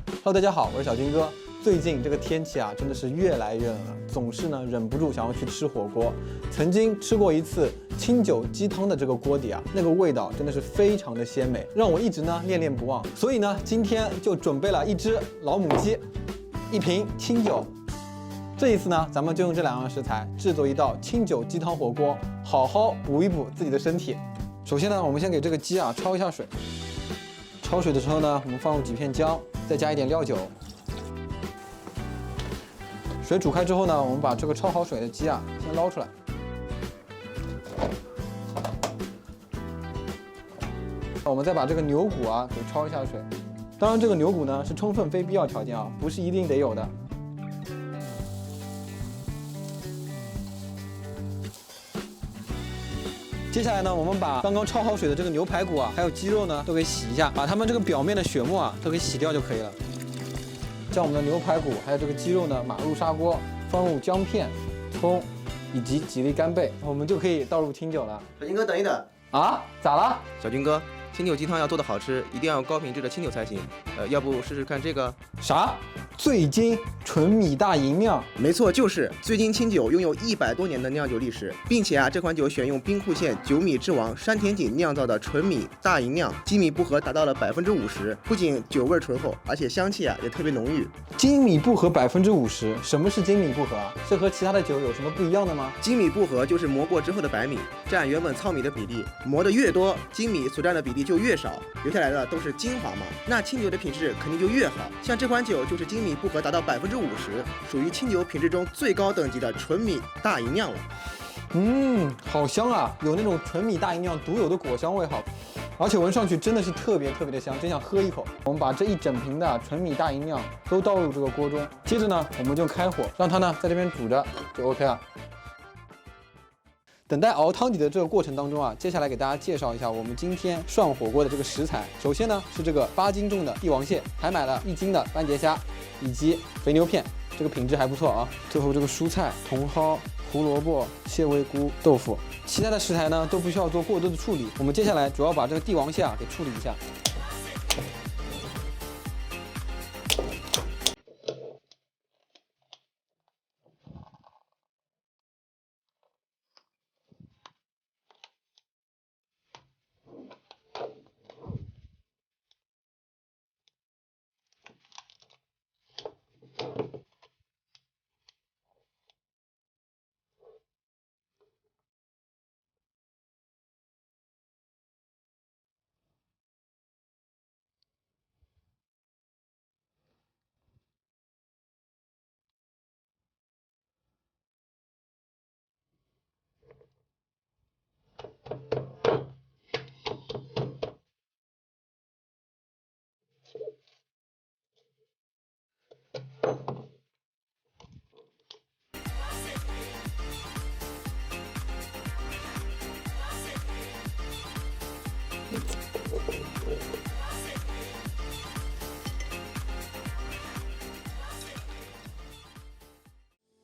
Hello， 大家好，我是小军哥。最近这个天气啊，真的是越来越冷了，总是呢忍不住想要去吃火锅。曾经吃过一次清酒鸡汤的这个锅底啊，那个味道真的是非常的鲜美，让我一直呢念念不忘。所以呢，今天就准备了一只老母鸡，一瓶清酒。这一次呢，咱们就用这2样食材制作一道清酒鸡汤火锅，好好补一补自己的身体。首先呢，我们先给这个鸡啊焯一下水。焯水的时候呢，我们放入几片姜，再加一点料酒。水煮开之后呢，我们把这个焯好水的鸡啊先捞出来。我们再把这个牛骨啊给焯一下水。当然，这个牛骨呢是充分非必要条件啊，不是一定得有的。接下来呢，我们把刚刚焯好水的这个牛排骨啊，还有鸡肉呢，都给洗一下，把它们这个表面的血沫啊都给洗掉就可以了。将我们的牛排骨还有这个鸡肉呢码入砂锅，放入姜片、葱以及几粒干贝，我们就可以倒入清酒了。小军哥，等一等啊，咋了？小军哥，清酒鸡汤要做的好吃，一定要有高品质的清酒才行。要不试试看这个？啥？醉金纯米大吟酿？没错，就是醉金清酒拥有100多年的酿酒历史，并且这款酒选用兵库县酒米之王山田锦酿造的纯米大吟酿，精米步合达到了50%，不仅酒味醇厚，而且香气也特别浓郁。精米步合50%，什么是精米步合啊？是和其他的酒有什么不一样的吗？精米步合就是磨过之后的白米占原本糙米的比例，磨得越多，精米所占的比例就越少，留下来的都是精华嘛。那清酒的品质肯定就越好。像这款酒就是精米步合达到50%，属于清酒品质中最高等级的纯米大吟酿了。好香啊，有那种纯米大吟酿独有的果香味，好，而且闻上去真的是特别的香，真想喝一口。我们把这一整瓶的纯米大吟酿都倒入这个锅中，接着呢，我们就开火，让它呢在这边煮着就 OK 了。等待熬汤底的这个过程当中啊，接下来给大家介绍一下我们今天涮火锅的这个食材。首先呢是这个8斤重的帝王蟹，还买了1斤的斑节虾，以及肥牛片，这个品质还不错啊。最后这个蔬菜、茼蒿、胡萝卜、蟹味菇、豆腐，其他的食材呢都不需要做过多的处理。我们接下来主要把这个帝王蟹啊给处理一下。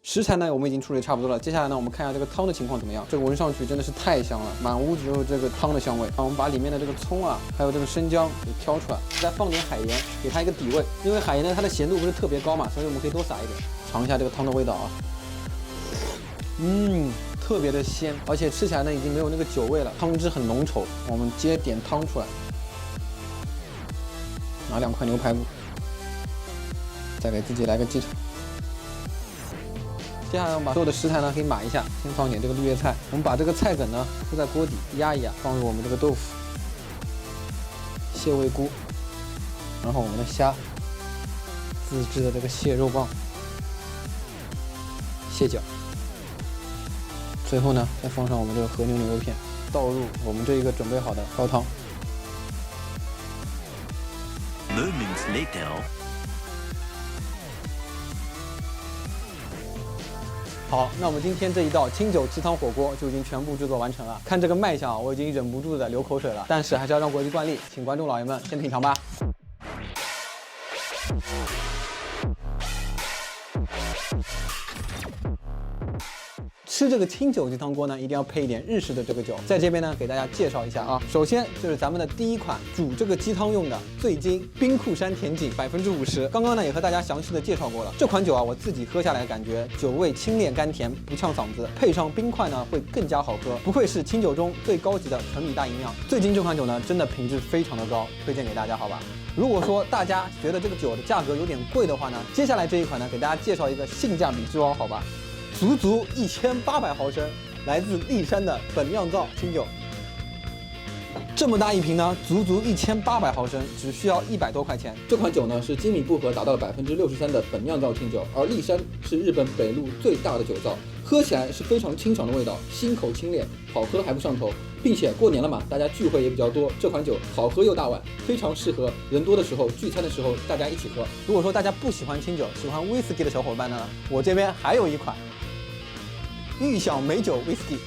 食材呢，我们已经处理差不多了。接下来呢，我们看一下这个汤的情况怎么样。这个闻上去真的是太香了，满屋子都是这个汤的香味。我们把里面的这个葱啊，还有这个生姜给挑出来，再放点海盐，给它一个底味。因为海盐呢，它的咸度不是特别高嘛，所以我们可以多撒一点。尝一下这个汤的味道啊，特别的鲜，而且吃起来呢已经没有那个酒味了，汤汁很浓稠。我们接点汤出来，拿2块牛排骨，再给自己来个鸡肠。接下来我们把所有的食材呢可以码一下，先放点这个绿叶菜，我们把这个菜梗呢铺在锅底压一压，放入我们这个豆腐、蟹味菇，然后我们的虾、自制的这个蟹肉棒、蟹脚，最后呢再放上我们这个和牛牛肉片，倒入我们这一个准备好的高汤。Moments later. 好，那我们今天这一道清酒鸡汤火锅就已经全部制作完成了。看这个卖相啊，我已经忍不住的流口水了。但是还是要让国际惯例，请观众老爷们先品尝吧。吃这个清酒鸡汤锅呢，一定要配一点日式的这个酒。在这边呢，给大家介绍一下啊。首先就是咱们的第一款煮这个鸡汤用的醉金冰库山甜景50%。刚刚呢也和大家详细的介绍过了，这款酒啊，我自己喝下来感觉酒味清冽甘甜，不呛嗓子，配上冰块呢会更加好喝。不愧是清酒中最高级的纯米大吟酿。醉金这款酒呢，真的品质非常的高，推荐给大家，好吧？如果说大家觉得这个酒的价格有点贵的话呢，接下来这一款呢，给大家介绍一个性价比之王，好吧？足足1800毫升，来自骊山的本酿造清酒。这么大一瓶呢，足足1800毫升，只需要100多块钱。这款酒呢是精米步合达到了63%的本酿造清酒，而骊山是日本北陆最大的酒造，喝起来是非常清爽的味道，心口清冽，好喝还不上头。并且过年了嘛，大家聚会也比较多，这款酒好喝又大碗，非常适合人多的时候聚餐的时候大家一起喝。如果说大家不喜欢清酒，喜欢威士忌的小伙伴呢，我这边还有一款玉响美酒威士忌。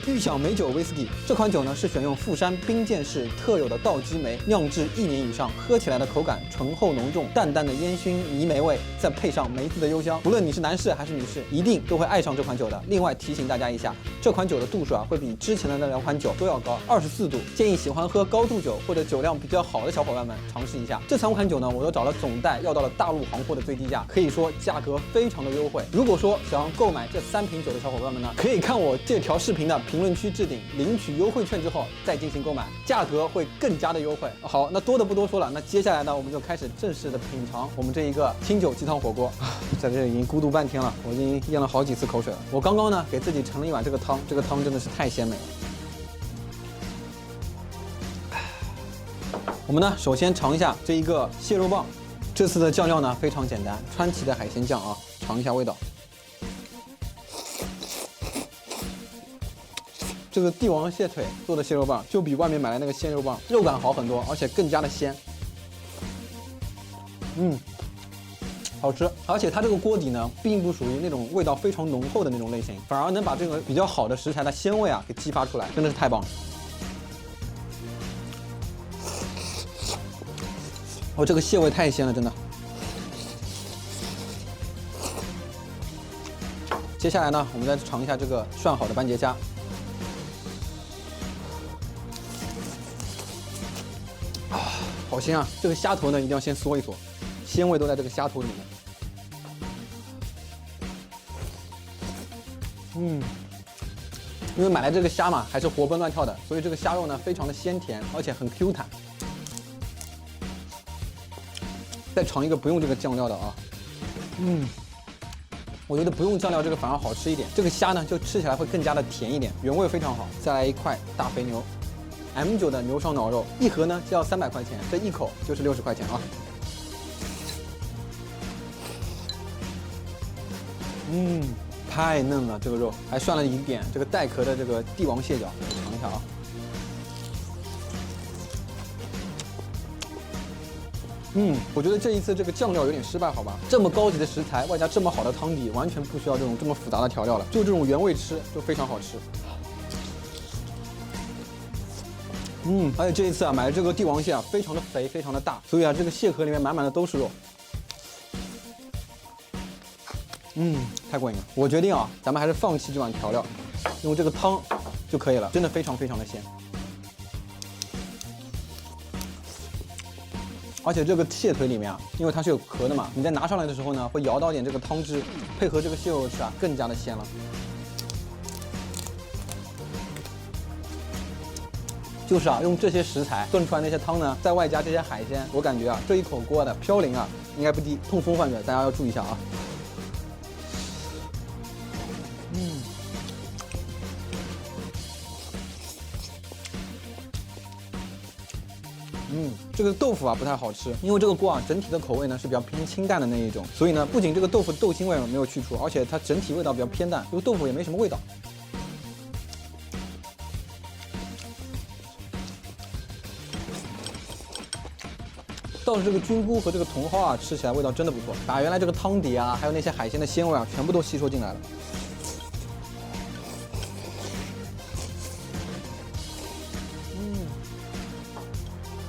玉响美酒威士忌这款酒呢，是选用富山冰鉴市特有的稻基梅酿制1年以上，喝起来的口感醇厚浓重，淡淡的烟熏泥煤味，再配上梅子的幽香，无论你是男士还是女士，一定都会爱上这款酒的。另外提醒大家一下，这款酒的度数啊，会比之前的那2款酒都要高，24度，建议喜欢喝高度酒或者酒量比较好的小伙伴们尝试一下。这3款酒呢，我都找了总代，要到了大陆行货的最低价，可以说价格非常的优惠。如果说想要购买这3瓶酒的小伙伴们呢，可以看我这条视频的评论区置顶，领取优惠券之后再进行购买，价格会更加的优惠。好，那多的不多说了，那接下来呢，我们就开始正式的品尝我们这一个清酒鸡汤火锅。在这里已经咕嘟半天了，我已经咽了好几次口水了。我刚刚呢给自己盛了一碗这个汤，这个汤真的是太鲜美了。我们呢首先尝一下这一个蟹肉棒，这次的酱料呢非常简单，川崎的海鲜酱啊，尝一下味道。这个帝王蟹腿做的蟹肉棒就比外面买的那个鲜肉棒肉感好很多，而且更加的鲜。好吃。而且它这个锅底呢，并不属于那种味道非常浓厚的那种类型，反而能把这个比较好的食材的鲜味啊给激发出来，真的是太棒了。哦，这个蟹味太鲜了，真的。接下来呢，我们再尝一下这个涮好的斑节虾。好鲜啊！这个虾头呢，一定要先嗦一嗦，鲜味都在这个虾头里面。因为买来这个虾嘛，还是活蹦乱跳的，所以这个虾肉呢，非常的鲜甜，而且很 Q 弹。再尝一个不用这个酱料的啊，我觉得不用酱料这个反而好吃一点。这个虾呢，就吃起来会更加的甜一点，原味非常好。再来一块大肥牛。M9 的牛双脑肉，一盒呢就要300块钱，这一口就是60块钱啊。太嫩了，这个肉还涮了一点这个带壳的这个帝王蟹脚，尝一下啊。我觉得这一次这个酱料有点失败，好吧？这么高级的食材，外加这么好的汤底，完全不需要这么复杂的调料了，就这种原味吃就非常好吃。而且这一次啊，买的这个帝王蟹啊，非常的肥，非常的大，所以啊，这个蟹壳里面满满的都是肉。太过瘾了！我决定啊，咱们还是放弃这碗调料，用这个汤就可以了，真的非常非常的鲜。而且这个蟹腿里面啊，因为它是有壳的嘛，你在拿上来的时候呢，会摇到点这个汤汁，配合这个蟹肉吃啊，更加的鲜了。就是啊，用这些食材炖出来那些汤呢，再外加这些海鲜，我感觉啊，这一口锅的嘌呤啊，应该不低。痛风患者大家要注意一下啊。这个豆腐啊不太好吃，因为这个锅啊整体的口味呢是比较偏清淡的那一种，所以呢不仅这个豆腐豆腥味没有去除，而且它整体味道比较偏淡，这个豆腐也没什么味道。倒是这个菌菇和这个茼蒿啊，吃起来味道真的不错，把原来这个汤底啊，还有那些海鲜的鲜味啊，全部都吸收进来了。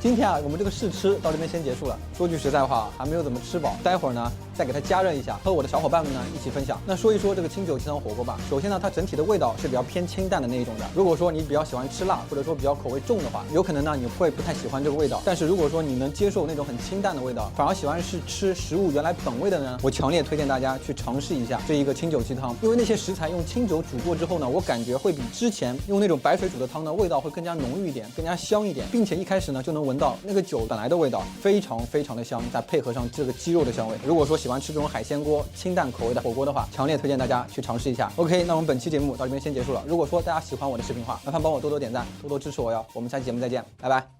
今天啊，我们这个试吃到这边先结束了。说句实在话，还没有怎么吃饱，待会儿呢再给它加热一下，和我的小伙伴们呢一起分享。那说一说这个清酒鸡汤火锅吧。首先呢，它整体的味道是比较偏清淡的那一种的。如果说你比较喜欢吃辣，或者说比较口味重的话，有可能呢你会不太喜欢这个味道。但是如果说你能接受那种很清淡的味道，反而喜欢是吃食物原来本味的呢，我强烈推荐大家去尝试一下这一个清酒鸡汤。因为那些食材用清酒煮过之后呢，我感觉会比之前用那种白水煮的汤呢味道会更加浓郁一点，更加香一点，并且一开始呢就能闻到那个酒本来的味道，非常非常的香，再配合上这个鸡肉的香味。如果说喜欢吃这种海鲜锅清淡口味的火锅的话，强烈推荐大家去尝试一下。OK， 那我们本期节目到这边先结束了。如果说大家喜欢我的视频的话，麻烦帮我多多点赞，多多支持我哟。我们下期节目再见，拜拜。